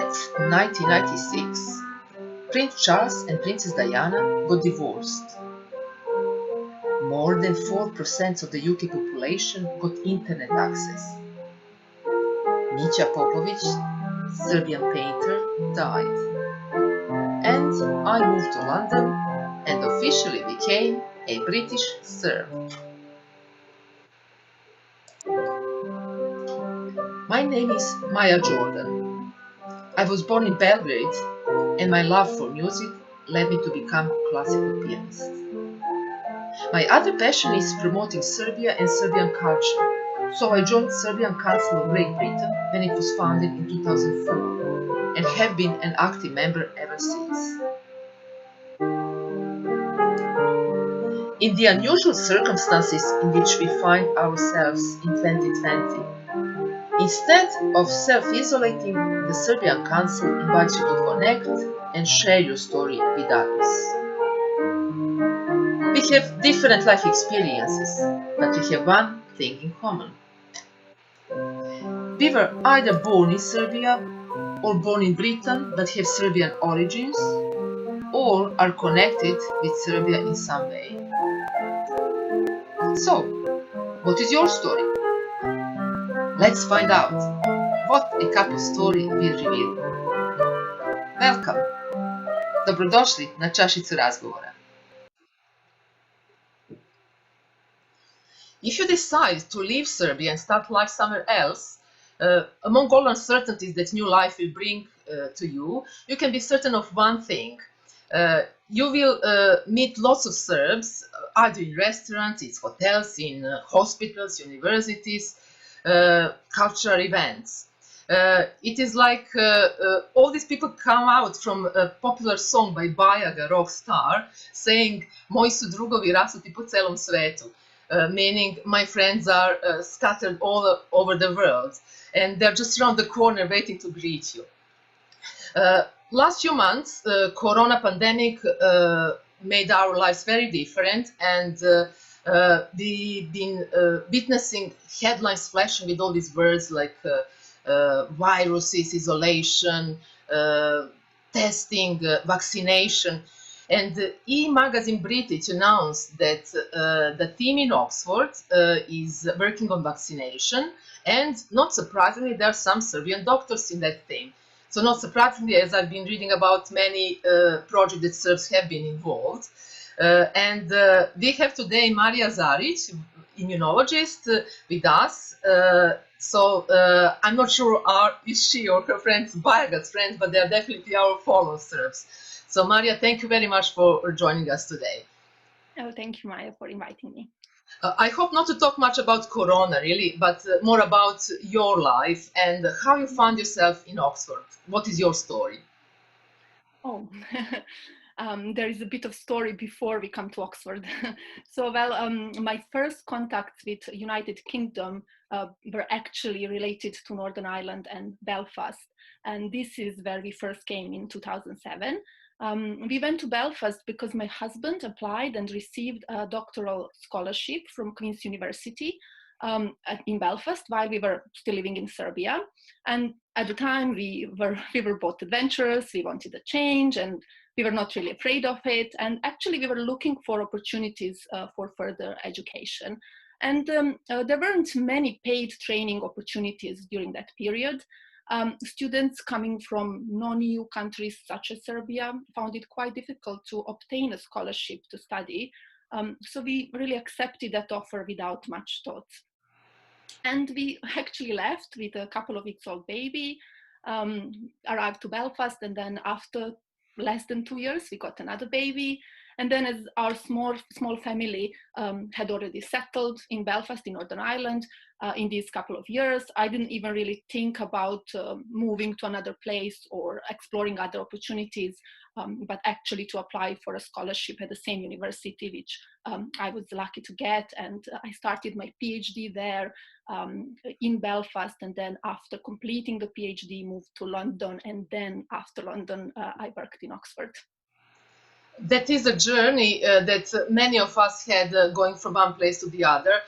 That 1996, Prince Charles and Princess Diana got divorced. More than 4% of the UK population got internet access. Mitja Popovic, Serbian painter, died. And I moved to London and officially became a British Serb. My name is Maja Jordan. I was born in Belgrade, and my love for music led me to become a classical pianist. My other passion is promoting Serbia and Serbian culture, so I joined Serbian Council of Great Britain when it was founded in 2004 and have been an active member ever since. In the unusual circumstances in which we find ourselves in 2020, instead of self-isolating, the Serbian Council invites you to connect and share your story with others. We have different life experiences, but we have one thing in common. We were either born in Serbia or born in Britain but have Serbian origins, or are connected with Serbia in some way. So, what is your story? Let's find out what a couple story will reveal. Welcome! Dobrodošli na Čašicu razgovora. If you decide to leave Serbia and start life somewhere else, among all uncertainties that new life will bring to you, you can be certain of one thing. You will meet lots of Serbs, either in restaurants, in hotels, in hospitals, universities, cultural events. It is like all these people come out from a popular song by Bajaga, rock star, saying "Moji su drugovi rasuti po celom svetu," meaning my friends are scattered all over the world, and they're just around the corner waiting to greet you. Last few months, Corona pandemic made our lives very different, and we've been witnessing headlines flashing with all these words like viruses, isolation, testing, vaccination. And E-Magazine British announced that the team in Oxford is working on vaccination, and not surprisingly, there are some Serbian doctors in that team. So not surprisingly, as I've been reading about many projects that Serbs have been involved. And we have today Marija Zaric, immunologist, with us. So I'm not sure is she or her friends Bajaga's friends, but they are definitely our fellow Serbs. So Marija, thank you very much for joining us today. Oh, thank you, Maja, for inviting me. I hope not to talk much about Corona, really, but more about your life and how you found yourself in Oxford. What is your story? Oh, there is a bit of story before we come to Oxford. So, well, my first contacts with United Kingdom were actually related to Northern Ireland and Belfast. And this is where we first came in 2007. We went to Belfast because my husband applied and received a doctoral scholarship from Queen's University in Belfast while we were still living in Serbia. And at the time we were both adventurous, we wanted a change, and we were not really afraid of it. And actually we were looking for opportunities for further education. And there weren't many paid training opportunities during that period. Students coming from non-EU countries such as Serbia found it quite difficult to obtain a scholarship to study. So we really accepted that offer without much thought. And we actually left with a couple of weeks old baby, arrived to Belfast, and then after less than 2 years, we got another baby. And then as our small family had already settled in Belfast, in Northern Ireland, in these couple of years, I didn't even really think about moving to another place or exploring other opportunities, but actually to apply for a scholarship at the same university, which I was lucky to get. And I started my PhD there in Belfast. And then after completing the PhD, moved to London. And then after London, I worked in Oxford. That is a journey that many of us had going from one place to the other.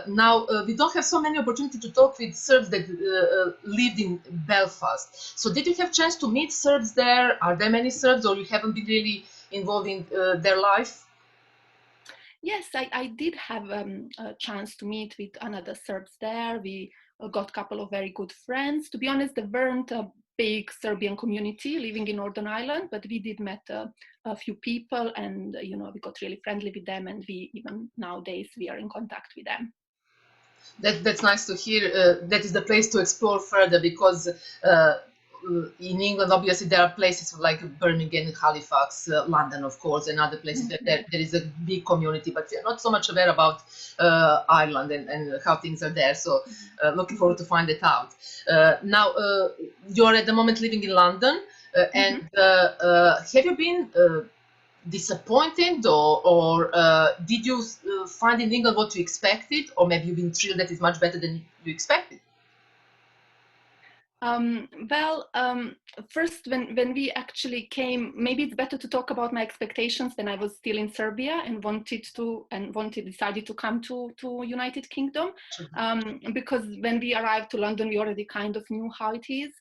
Now, we don't have so many opportunity to talk with Serbs that lived in Belfast. So did you have chance to meet Serbs there? Are there many Serbs, or you haven't been really involved in their life? Yes, I did have a chance to meet with another Serbs there. We got a couple of very good friends. To be honest, there weren't a big Serbian community living in Northern Ireland, but we did met a few people, and we got really friendly with them, and we even nowadays we are in contact with them. That's nice to hear. That is the place to explore further, because in England, obviously, there are places like Birmingham, Halifax, London, of course, and other places that there is a big community, but we are not so much aware about Ireland and how things are there. So looking forward to find it out. Now, you're at the moment living in London, and have you been disappointed, or did you find in England what you expected, or maybe you've been thrilled that it's much better than you expected? First, when we actually came, maybe it's better to talk about my expectations when I was still in Serbia and decided to come to United Kingdom, because when we arrived to London, we already kind of knew how it is.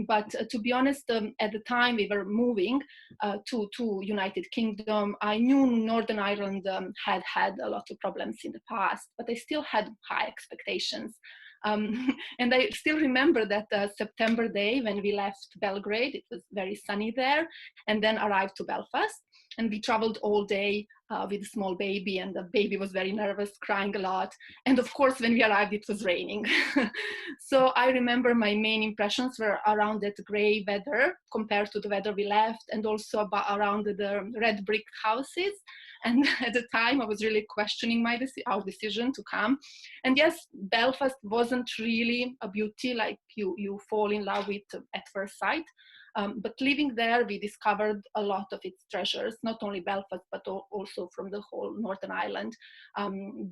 But to be honest, at the time we were moving to United Kingdom, I knew Northern Ireland had a lot of problems in the past, but I still had high expectations. And I still remember that September day when we left Belgrade. It was very sunny there, and then arrived to Belfast. And we traveled all day with a small baby, and the baby was very nervous, crying a lot. And of course, when we arrived, it was raining. So I remember my main impressions were around that gray weather compared to the weather we left, and also around the red brick houses. And at the time, I was really questioning our decision to come. And yes, Belfast wasn't really a beauty like you fall in love with at first sight. But living there, we discovered a lot of its treasures, not only Belfast, but also from the whole Northern Ireland.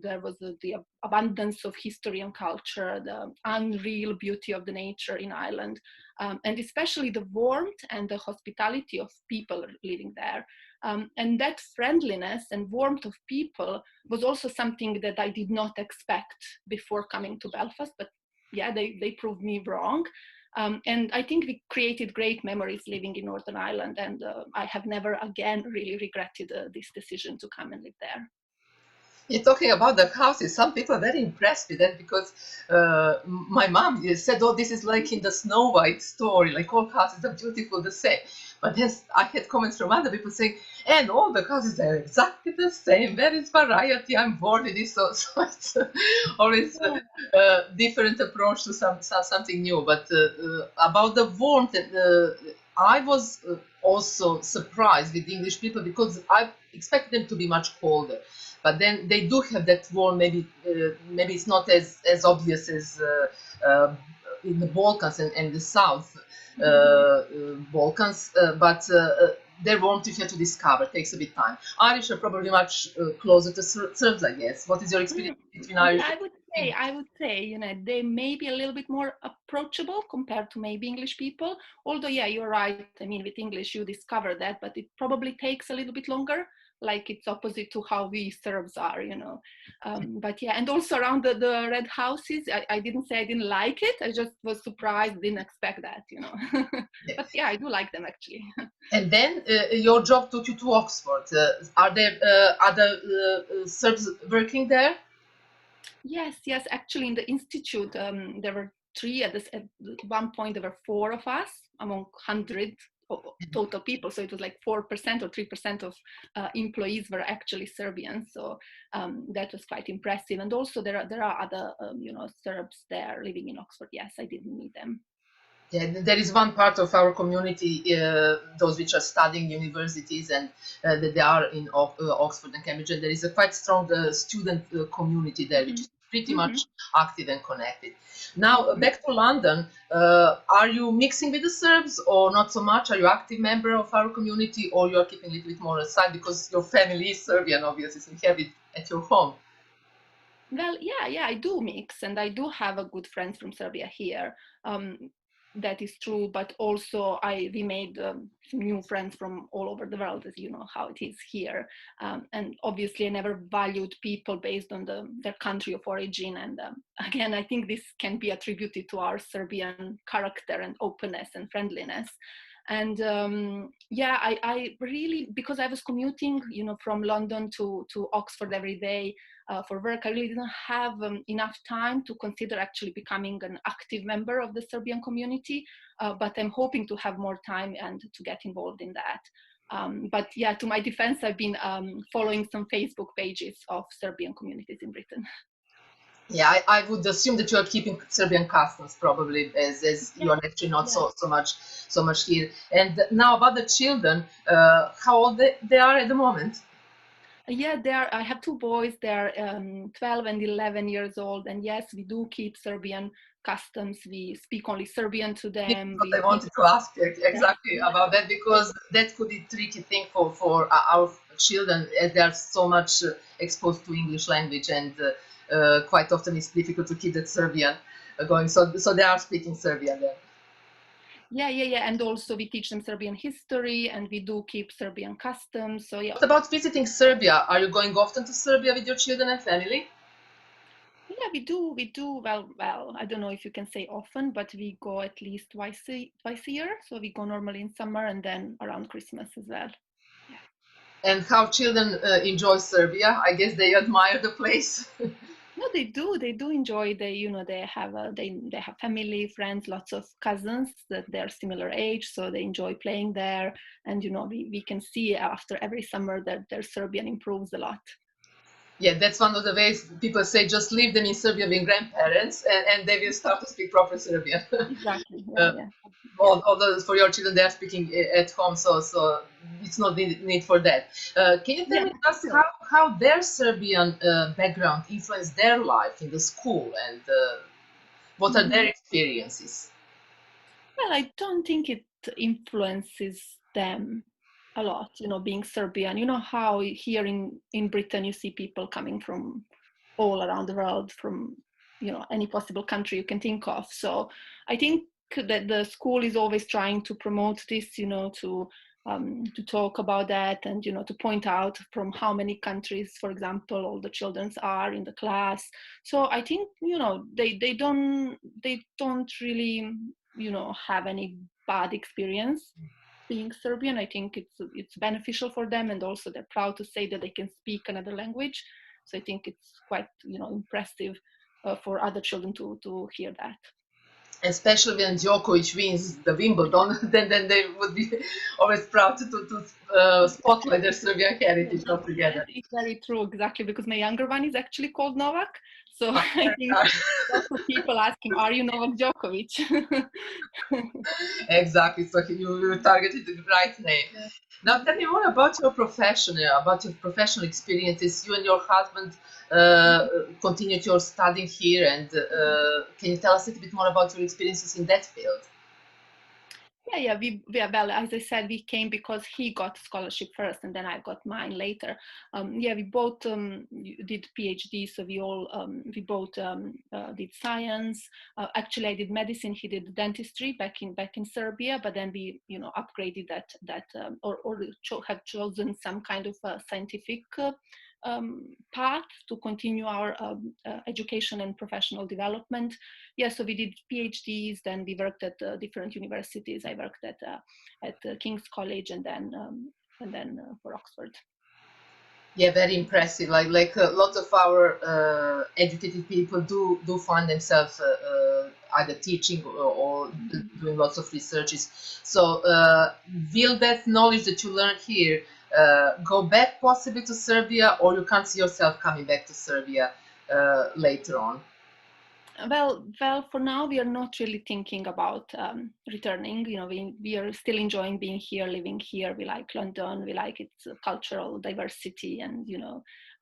There was the abundance of history and culture, the unreal beauty of the nature in Ireland, and especially the warmth and the hospitality of people living there. And that friendliness and warmth of people was also something that I did not expect before coming to Belfast, but yeah, they proved me wrong. And I think we created great memories living in Northern Ireland, and I have never again really regretted this decision to come and live there. You're talking about the houses. Some people are very impressed with that, because my mom said, "Oh, this is like in the Snow White story. Like all houses are beautiful the same." But then I had comments from other people saying, "And all the houses are exactly the same. There is variety. I'm bored with this." So it's always a different approach to something new. But about the warmth, I was also surprised with the English people, because I expected them to be much colder. But then they do have that warmth. Maybe it's not as obvious as in the Balkans and the South Balkans, but their warmth you have to discover. It takes a bit time. Irish are probably much closer to Serbs, I guess. What is your experience between Irish? I would say, they may be a little bit more approachable compared to maybe English people. Although, yeah, you're right. I mean, with English, you discover that, but it probably takes a little bit longer. Like it's opposite to how we Serbs are, But yeah, and also around the red houses, I didn't say I didn't like it. I just was surprised, didn't expect that, But yeah, I do like them actually. And then your job took you to Oxford. Are there other Serbs working there? Yes. Actually, in the institute, there were three. At one point, there were four of us among 100 total people. So it was like 4% or 3% of employees were actually Serbian. So that was quite impressive. And also there are other, Serbs there living in Oxford. Yes, I didn't meet them. Yeah, there is one part of our community, those which are studying universities, and that they are in Oxford and Cambridge, and there is a quite strong student community there, which is pretty much active and connected. Now, back to London, are you mixing with the Serbs or not so much? Are you active member of our community, or you are keeping a little bit more aside because your family is Serbian, obviously, so you have it at your home? Well, yeah, I do mix, and I do have a good friends from Serbia here. that is true, but also we made some new friends from all over the world, as you know how it is here. And obviously I never valued people based on their country of origin. And again, I think this can be attributed to our Serbian character and openness and friendliness. And yeah, I really, because I was commuting, you know, from London to Oxford every day for work, I really didn't have enough time to consider actually becoming an active member of the Serbian community. But I'm hoping to have more time and to get involved in that. But yeah, to my defense, I've been following some Facebook pages of Serbian communities in Britain. Yeah, I would assume that you are keeping Serbian customs probably, as you are actually not so much here. And now about the children, how old they are at the moment? Yeah, I have two boys. They're 12 and 11 years old. And yes, we do keep Serbian customs. We speak only Serbian to them. What I wanted to ask you exactly about that, because that could be a tricky thing for our children, as they are so much exposed to English language, and quite often it's difficult to keep that Serbian going. So they are speaking Serbian then. Yeah. And also we teach them Serbian history, and we do keep Serbian customs. So yeah. What about visiting Serbia? Are you going often to Serbia with your children and family? Yeah, we do. Well, I don't know if you can say often, but we go at least twice a year. So we go normally in summer and then around Christmas as well. Yeah. And how children enjoy Serbia? I guess they admire the place. No, they do. They do enjoy. They have they have family, friends, lots of cousins that they're similar age, so they enjoy playing there. And we can see after every summer that their Serbian improves a lot. Yeah, that's one of the ways people say, just leave them in Serbia with grandparents, and they will start to speak proper Serbian. Exactly. uh, Yeah. although for your children they are speaking at home, so it's not need for that. Can you tell Yeah. me just how their Serbian background influenced their life in the school, and what are their experiences? Well, I don't think it influences them a lot, being Serbian. You know how here in Britain you see people coming from all around the world, from any possible country you can think of. So I think that the school is always trying to promote this, to talk about that, and to point out from how many countries, for example, all the children are in the class. So I think they don't really have any bad experience being Serbian. I think it's beneficial for them, and also they're proud to say that they can speak another language. So I think it's quite impressive for other children to hear that. Especially when Djokovic wins the Wimbledon, then they would be always proud to spotlight their Serbian heritage altogether. That is very true, exactly, because my younger one is actually called Novak. So I think lots of people ask him, "Are you Novak Djokovic?" Exactly, so you targeted the right name. Now tell me more about your professional experiences. You and your husband continued your studying here, and can you tell us a little bit more about your experiences in that field? Well, as I said, we came because he got scholarship first, and then I got mine later. We both did PhD, so we both did science. Actually, I did medicine. He did dentistry back in Serbia, but then we upgraded that have chosen some kind of scientific path to continue our education and professional development. So we did PhDs, then we worked at different universities. I worked at King's College, and then for Oxford. Yeah, very impressive. Like lots of our educated people do find themselves either teaching or doing lots of researches. So will that knowledge that you learned here go back possibly to Serbia, or you can't see yourself coming back to Serbia later on? Well, for now we are not really thinking about returning. We are still enjoying being here, living here. We like London. We like its cultural diversity, and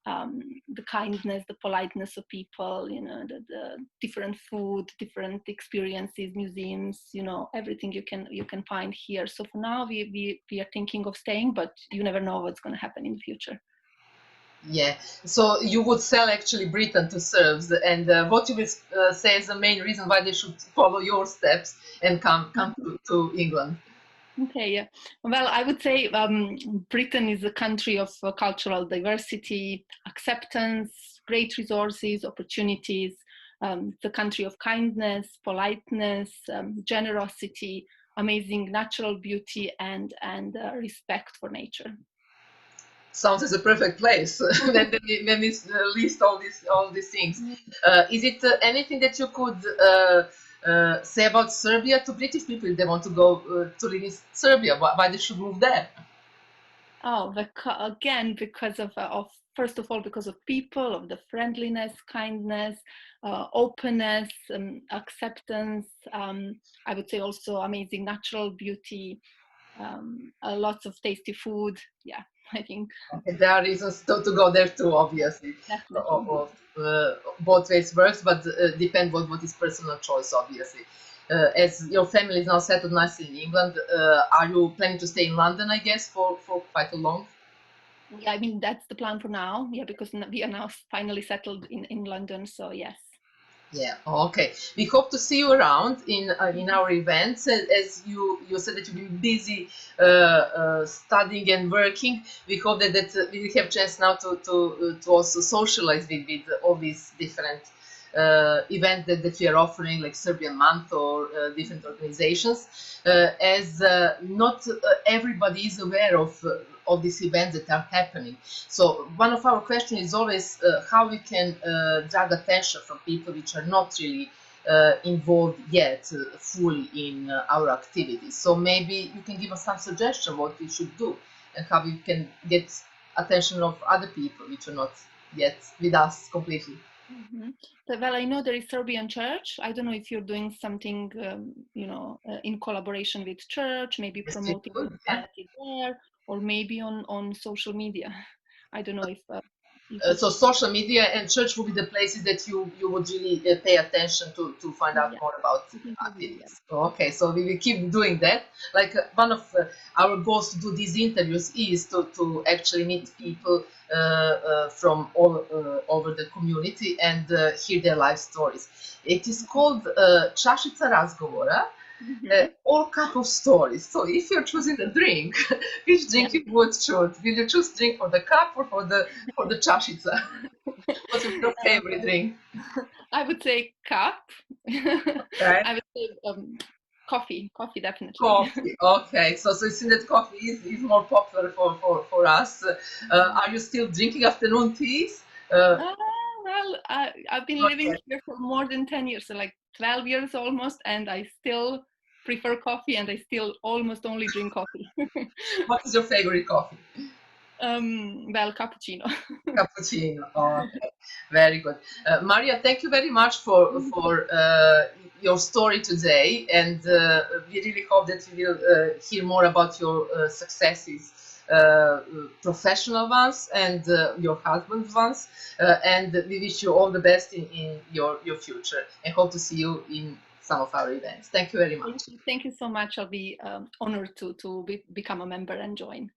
the kindness, the politeness of people. The different food, different experiences, museums. Everything you can find here. So for now we are thinking of staying, but you never know what's going to happen in the future. Yeah, so you would sell actually Britain to Serbs, and what you will say is the main reason why they should follow your steps and come to England. Okay, yeah. Well, I would say Britain is a country of cultural diversity, acceptance, great resources, opportunities, the country of kindness, politeness, generosity, amazing natural beauty, and respect for nature. Sounds as a perfect place when we list all these things. Is it anything that you could say about Serbia to British people if they want to go to live in Serbia? Why they should move there? Oh, again, because of first of all, because of people, of the friendliness, kindness, openness, acceptance. I would say also amazing natural beauty, lots of tasty food. Yeah, I think Okay, there are reasons to go there too, obviously. definitely. Both ways works, but depend what is personal choice, obviously. As your family is now settled nicely in England, are you planning to stay in London, I guess, for quite a long? Yeah, I mean that's the plan for now. Yeah, because we are now finally settled in London. So yes. Yeah. Okay. We hope to see you around in our events. As you said that you've been busy studying and working. We hope that we will have chance now to also socialize with all these different events that we are offering, like Serbian Month or different organizations. As not everybody is aware of these events that are happening. So one of our questions is always how we can drag attention from people which are not really involved yet fully in our activities. So maybe you can give us some suggestion what we should do and how we can get attention of other people which are not yet with us completely. Mhm. So, well, I know there is Serbian church. I don't know if you're doing something, in collaboration with church, maybe Yes, we promoting could. Yeah. Christianity there, or maybe on social media. I don't know if it's So social media and church will be the places that you would really pay attention to find out yeah, more about I think it will, yeah. activities. Okay, so we will keep doing that. Like one of our goals to do these interviews is to actually meet people from all over the community and hear their life stories. It is called Čašica razgovora, Mhm. all cup of stories. So if you're choosing a drink, which Yeah. drink you would choose? Will you choose drink for the cup or for the čašica? What's your Um, favorite drink? I would say cup. Okay. I would say coffee definitely. Coffee. Okay. So it seems that coffee is more popular for us. Are you still drinking afternoon teas? Uh, Ah, well, I've been Not living yet. here for more than 10 years, so like 12 years almost, and I still prefer coffee and I still almost only drink coffee. What is your favorite coffee? Well, cappuccino. Cappuccino. Oh, okay. Very good. Maria, thank you very much for your story today, and we really hope that we will hear more about your successes, professional ones and your husband's ones, and we wish you all the best in your future, and hope to see you in some of our events. Thank you very much. Thank you so much. I'll be honored to become a member and join.